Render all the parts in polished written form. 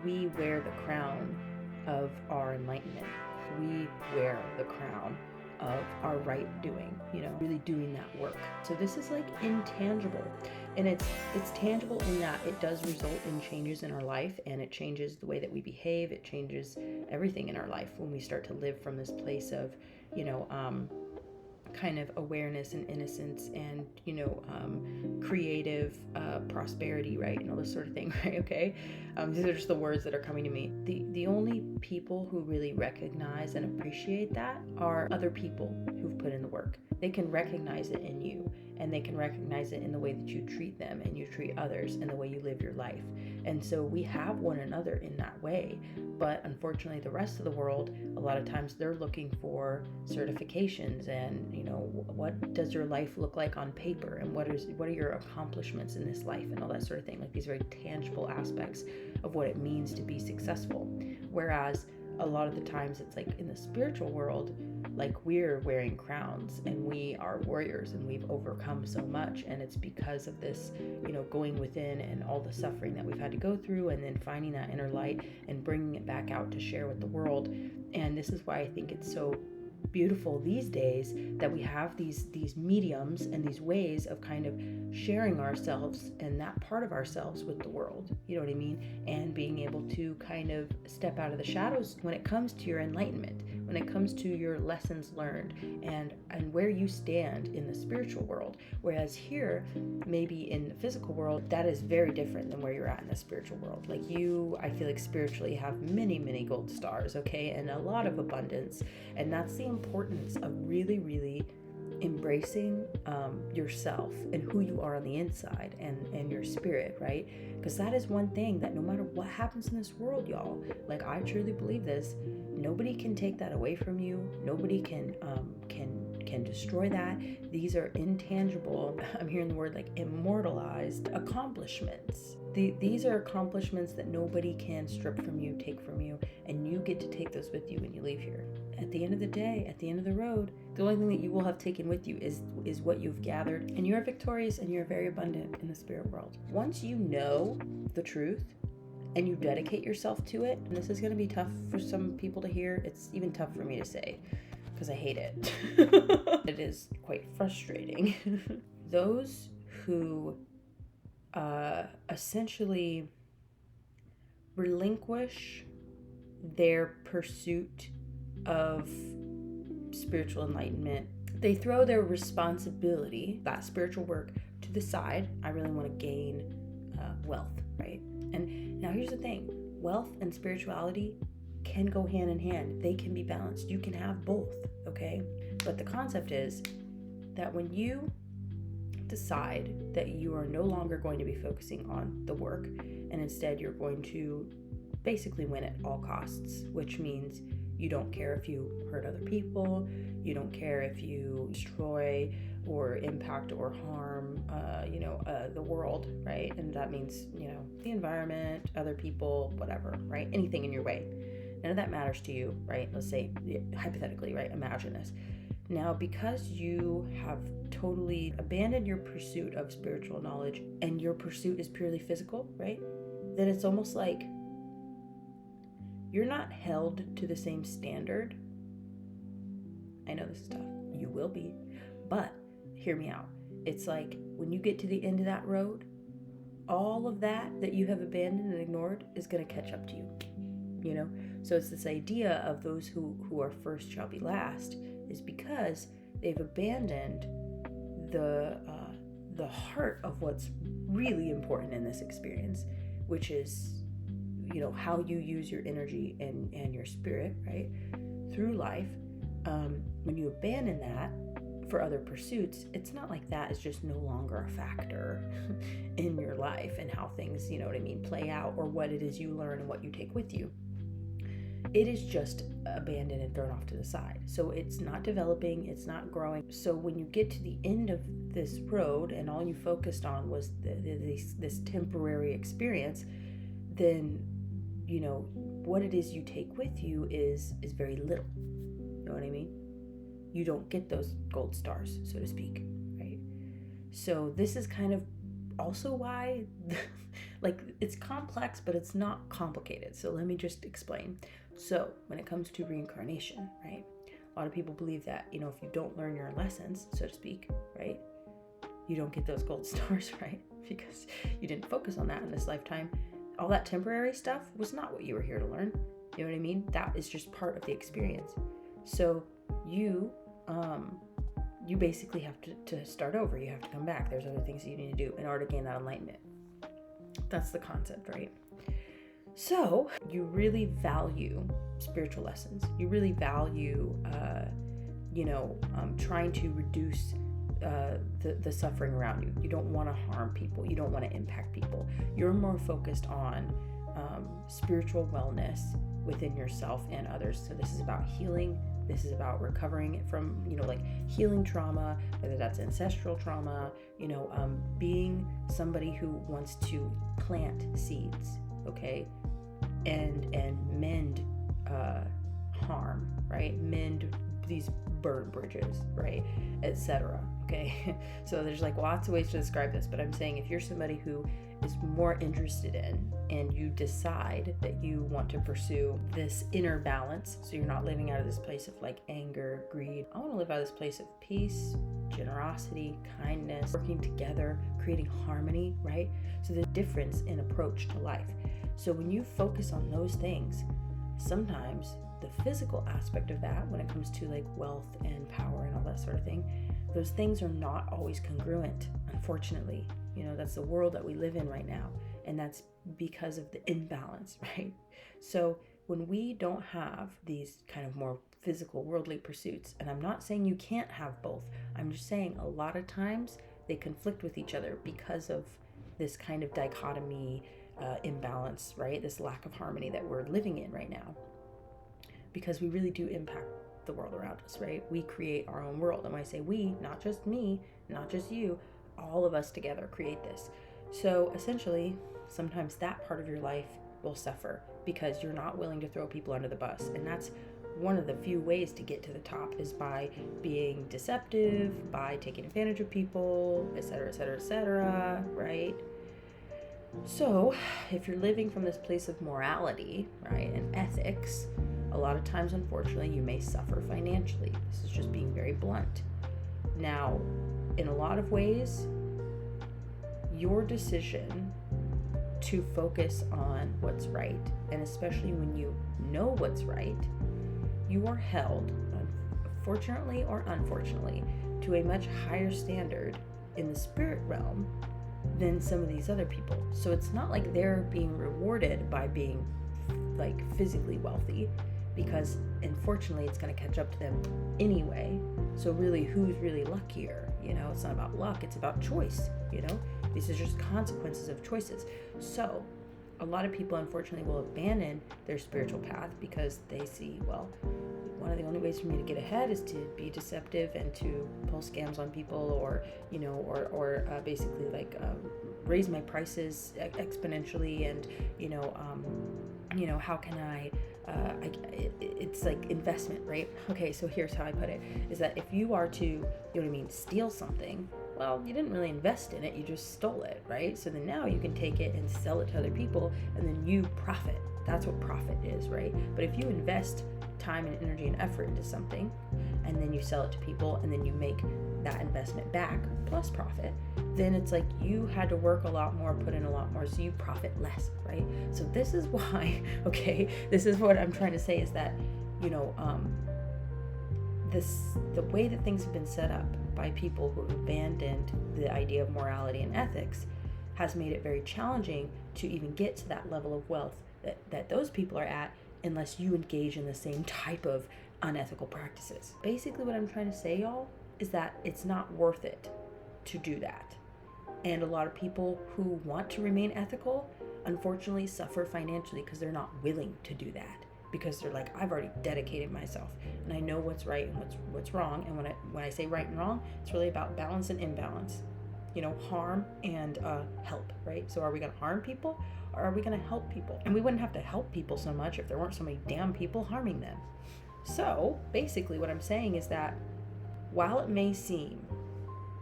We wear the crown of our enlightenment. We wear the crown of our right doing, really doing that work. So this is like intangible, and it's tangible in that it does result in changes in our life, and it changes the way that we behave. It changes everything in our life when we start to live from this place of, kind of awareness and innocence and creative prosperity, right, and all this sort of thing, right? Okay, these are just the words that are coming to me. The only people who really recognize and appreciate that are other people who've put in the work. They can recognize it in you, and they can recognize it in the way that you treat them and you treat others and the way you live your life. And so we have one another in that way. But unfortunately, the rest of the world, a lot of times they're looking for certifications and, what does your life look like on paper, and what are your accomplishments in this life, and all that sort of thing, like these very tangible aspects of what it means to be successful. Whereas a lot of the times it's like in the spiritual world, like we're wearing crowns and we are warriors and we've overcome so much, and it's because of this, going within and all the suffering that we've had to go through, and then finding that inner light and bringing it back out to share with the world. And this is why I think it's so beautiful these days that we have these mediums and these ways of kind of sharing ourselves and that part of ourselves with the world, you know what I mean? And being able to kind of step out of the shadows when it comes to your enlightenment, when it comes to your lessons learned, and where you stand in the spiritual world. Whereas here, maybe in the physical world, that is very different than where you're at in the spiritual world. Like you, I feel like spiritually have many, many gold stars, okay, and a lot of abundance. And that's the importance of really, really embracing yourself and who you are on the inside, and your spirit, right? Because that is one thing that no matter what happens in this world, y'all, like I truly believe this, nobody can take that away from you. Nobody can destroy that. These are intangible, I'm hearing the word like immortalized accomplishments. These are accomplishments that nobody can strip from you, take from you, and you get to take those with you when you leave here. At the end of the day, at the end of the road, the only thing that you will have taken with you is what you've gathered, and you're victorious and you're very abundant in the spirit world. Once you know the truth and you dedicate yourself to it, and this is going to be tough for some people to hear, it's even tough for me to say because I hate it. It is quite frustrating. Those who essentially relinquish their pursuit of spiritual enlightenment, they throw their responsibility, that spiritual work, to the side. I really want to gain wealth, right? And now here's the thing, wealth and spirituality can go hand in hand. They can be balanced. You can have both, okay? But the concept is that when you decide that you are no longer going to be focusing on the work, and instead you're going to basically win at all costs, which means you don't care if you hurt other people, you don't care if you destroy or impact or harm the world, right? And that means, the environment, other people, whatever, right? Anything in your way. None of that matters to you, right? Let's say, hypothetically, right? Imagine this. Now, because you have totally abandoned your pursuit of spiritual knowledge and your pursuit is purely physical, right? Then it's almost like you're not held to the same standard. I know this is tough. You will be. But hear me out. It's like when you get to the end of that road, all of that you have abandoned and ignored is going to catch up to you. So it's this idea of those who are first shall be last, is because they've abandoned the heart of what's really important in this experience, which is how you use your energy and your spirit, right, through life. When you abandon that for other pursuits, it's not like that is just no longer a factor in your life and how things, play out, or what it is you learn and what you take with you. It is just abandoned and thrown off to the side. So it's not developing, it's not growing. So when you get to the end of this road and all you focused on was this temporary experience, then what it is you take with you is very little. You know what I mean? You don't get those gold stars, so to speak, right? So this is kind of also why like, it's complex, but it's not complicated. So let me just explain. So when it comes to reincarnation, right? A lot of people believe that, if you don't learn your lessons, so to speak, right? You don't get those gold stars, right? Because you didn't focus on that in this lifetime. All that temporary stuff was not what you were here to learn. You know what I mean? That is just part of the experience. So you basically have to start over. You have to come back. There's other things that you need to do in order to gain that enlightenment. That's the concept, right? So you really value spiritual lessons. You really value, trying to reduce the suffering around you. You don't want to harm people. You don't want to impact people. You're more focused on spiritual wellness within yourself and others. So this is about healing. This is about recovering from, healing trauma, whether that's ancestral trauma, being somebody who wants to plant seeds, okay, and mend harm, right? Mend these burn bridges, right, etc. Okay, so there's like lots of ways to describe this, but I'm saying if you're somebody who is more interested in, and you decide that you want to pursue this inner balance, so you're not living out of this place of like anger, greed. I want to live out of this place of peace, generosity, kindness, working together, creating harmony, right? So there's a difference in approach to life. So when you focus on those things, sometimes the physical aspect of that, when it comes to like wealth and power and all that sort of thing, those things are not always congruent, unfortunately. That's the world that we live in right now. And that's because of the imbalance, right? So when we don't have these kind of more physical, worldly pursuits, and I'm not saying you can't have both, I'm just saying a lot of times they conflict with each other because of this kind of dichotomy, imbalance, right? This lack of harmony that we're living in right now. Because we really do impact the world around us, right? We create our own world. And when I say we, not just me, not just you, all of us together create this. So essentially, sometimes that part of your life will suffer because you're not willing to throw people under the bus. And that's one of the few ways to get to the top, is by being deceptive, by taking advantage of people, etc., etc., etc., right? So if you're living from this place of morality, right, and ethics, a lot of times, unfortunately, you may suffer financially. This is just being very blunt. Now, in a lot of ways, your decision to focus on what's right, and especially when you know what's right, you are held, fortunately or unfortunately, to a much higher standard in the spirit realm than some of these other people. So it's not like they're being rewarded by being like physically wealthy, because unfortunately it's going to catch up to them anyway. So really, who's really luckier? It's not about luck, it's about choice. These are just consequences of choices. So a lot of people unfortunately will abandon their spiritual path because they see, well, one of the only ways for me to get ahead is to be deceptive and to pull scams on people, or basically like raise my prices exponentially, and how can I it's like investment, right? Okay, so here's how I put it, is that if you are to, steal something, well, you didn't really invest in it, you just stole it, right? So then now you can take it and sell it to other people, and then you profit. That's what profit is, right? But if you invest time and energy and effort into something, and then you sell it to people, and then you make that investment back plus profit, then it's like you had to work a lot more, put in a lot more, so you profit less, right? So this is why, okay, this is what I'm trying to say, is that, the way that things have been set up by people who have abandoned the idea of morality and ethics has made it very challenging to even get to that level of wealth that those people are at, unless you engage in the same type of unethical practices. Basically what I'm trying to say, y'all, is that it's not worth it to do that. And a lot of people who want to remain ethical, unfortunately, suffer financially because they're not willing to do that. Because they're like, I've already dedicated myself, and I know what's right and what's wrong. And when I say right and wrong, it's really about balance and imbalance. Harm and help, right? So are we going to harm people, or are we going to help people? And we wouldn't have to help people so much if there weren't so many damn people harming them. So basically what I'm saying is that while it may seem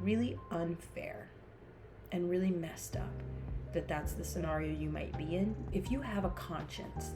really unfair and really messed up that that's the scenario you might be in, if you have a conscience,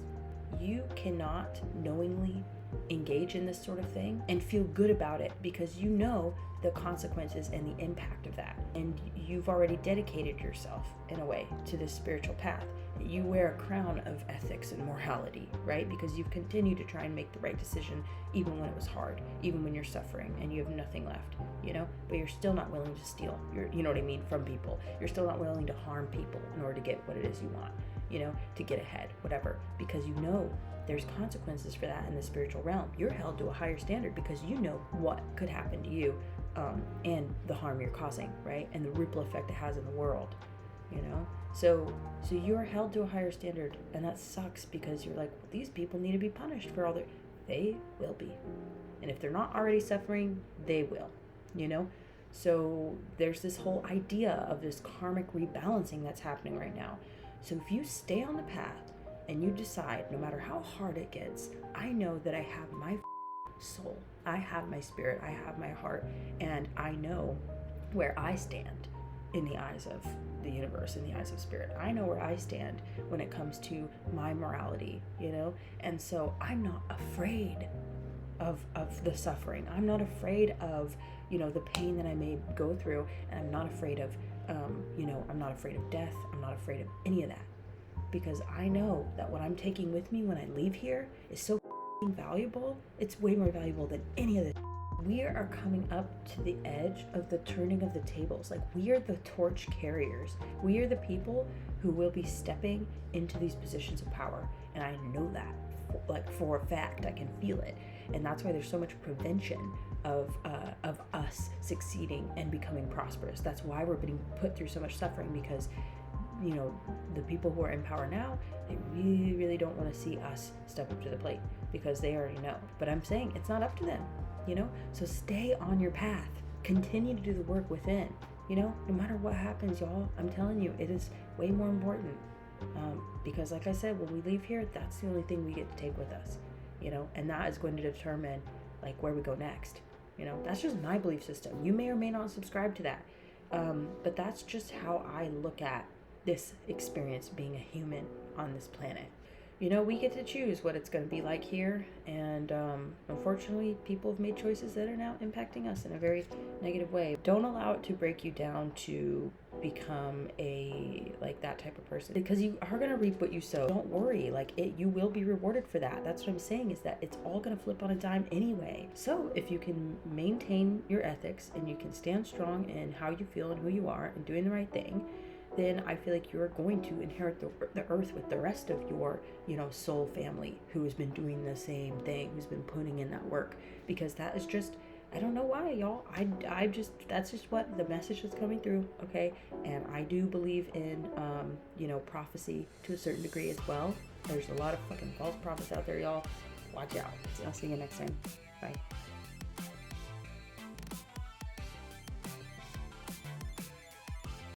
you cannot knowingly engage in this sort of thing and feel good about it, because you know the consequences and the impact of that. And you've already dedicated yourself in a way to this spiritual path. You wear a crown of ethics and morality, right? Because you've continued to try and make the right decision even when it was hard, even when you're suffering and you have nothing left, you know? But you're still not willing to steal, you know what I mean, from people. You're still not willing to harm people in order to get what it is you want, you know, to get ahead, whatever, because you know there's consequences for that in the spiritual realm. You're held to a higher standard because you know what could happen to you, and the harm you're causing, right? And the ripple effect it has in the world, you know? So you're held to a higher standard, and that sucks, because you're like, well, these people need to be punished for all their... They will be. And if they're not already suffering, they will, you know? So there's this whole idea of this karmic rebalancing that's happening right now. So if you stay on the path and you decide, no matter how hard it gets, I know that I have my soul, I have my spirit, I have my heart, and I know where I stand in the eyes of the universe, in the eyes of spirit. I know where I stand when it comes to my morality, you know? And so I'm not afraid of the suffering. I'm not afraid of, you know, the pain that I may go through, and I'm not afraid of, you know, I'm not afraid of death. I'm not afraid of any of that, because I know that what I'm taking with me when I leave here is so valuable. It's way more valuable than any of this. We are coming up to the edge of the turning of the tables. Like, we are the torch carriers. We are the people who will be stepping into these positions of power. And I know that, for a fact. I can feel it. And that's why there's so much prevention of us succeeding and becoming prosperous. That's why we're being put through so much suffering, because, you know, the people who are in power now, they really, really don't want to see us step up to the plate, because they already know. But I'm saying it's not up to them, you know? So stay on your path. Continue to do the work within, you know? No matter what happens, y'all, I'm telling you, it is way more important. Because like I said, when we leave here, that's the only thing we get to take with us, you know? And that is going to determine, like, where we go next, you know? That's just my belief system. You may or may not subscribe to that. But that's just how I look at this experience being a human on this planet. You know, we get to choose what it's going to be like here, and unfortunately, people have made choices that are now impacting us in a very negative way. Don't allow it to break you down to become that type of person, because you are going to reap what you sow. Don't worry, you will be rewarded for that. That's what I'm saying, is that it's all going to flip on a dime anyway. So if you can maintain your ethics and you can stand strong in how you feel and who you are and doing the right thing, then I feel like you're going to inherit the earth with the rest of your, you know, soul family who has been doing the same thing, who's been putting in that work. Because that is just, I don't know why, y'all. That's just what the message that's coming through, okay? And I do believe in, you know, prophecy to a certain degree as well. There's a lot of fucking false prophets out there, y'all. Watch out. I'll see you next time. Bye.